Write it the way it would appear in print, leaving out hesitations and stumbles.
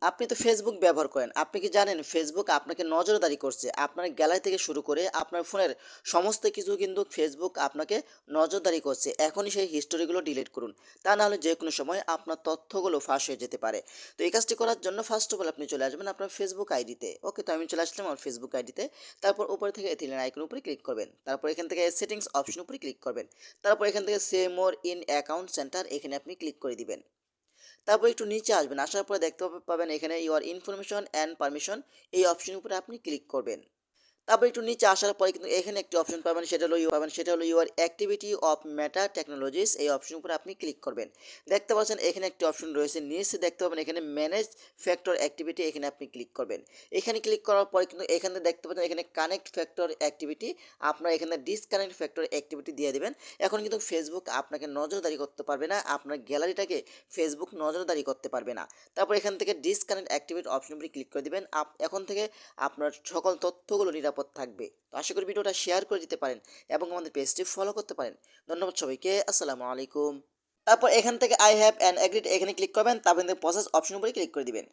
আপনি তো ফেসবুক ব্যবহার করেন। আপনি কি জানেন ফেসবুক আপনাকে নজরদারি করছে? আপনার গ্যালারি থেকে শুরু করে আপনার ফোনের সমস্ত কিছু কিন্তু ফেসবুক আপনাকে নজরদারি করছে। এখনই সেই হিস্টোরিগুলো ডিলিট করুন। তা না হলে যেকোনো সময় আপনার তথ্যগুলো ফাঁস হয়ে যেতে পারে। তো এই কাজটি করার জন্য ফার্স্ট অফ অল আপনি চলে আসবেন আপনার ফেসবুক আইডিতে। ওকে, তো আমি চলে আসলাম আমার ফেসবুক আইডিতে। তারপর উপরে থেকে থ্রি আইকনের উপরে ক্লিক করবেন। তারপর এখান থেকে সেটিংস অপশন উপরে ক্লিক করবেন। তারপর এখান থেকে সে মোর ইন অ্যাকাউন্ট সেন্টার এখানে আপনি ক্লিক করে দিবেন। তারপর একটু নিচে আসবেন, আসার পরে দেখতে পাবেন এখানে ইউর ইনফরমেশন অ্যান্ড পারমিশন, এই অপশনের উপরে আপনি ক্লিক করবেন। তারপর একটু নিচে আসার পরে কিন্তু এখানে একটি অপশন পাবেন, সেটা হলো your activity of meta technologies, এই অপশনের উপরে আপনি ক্লিক করবেন। দেখতে পাচ্ছেন এখানে একটি অপশন রয়েছে, নিচে দেখতে পাবেন এখানে ম্যানেজ ফ্যাক্টর অ্যাক্টিভিটি, এখানে আপনি ক্লিক করবেন। এখানে ক্লিক করার পরে কিন্তু এখানে দেখতে পাচ্ছেন এখানে কানেক্ট ফ্যাক্টর অ্যাক্টিভিটি, আপনার এখানে ডিসকানেক্ট ফ্যাক্টর অ্যাক্টিভিটি দিয়ে দেবেন। এখন কিন্তু ফেসবুক আপনাকে নজরদারি করতে পারবে না, আপনার গ্যালারিটাকে ফেসবুক নজরদারি করতে পারবে না। তারপর এখান থেকে ডিসকানেক্ট অ্যাক্টিভিটি অপশন উপরে ক্লিক করে দিবেন। এখন থেকে আপনার সকল তথ্যগুলো নিরাপদ থাকবে। তো আশা করি ভিডিওটা শেয়ার করে দিতে পারেন এবং আমাদের পেজটি ফলো করতে পারেন। ধন্যবাদ সবাইকে। আসসালামু আলাইকুম। তারপর এখান থেকে আই হ্যাভ অ্যান এগ্রিড এখানে ক্লিক করবেন, তারপর প্রসেস অপশন উপরে ক্লিক করে দিবেন।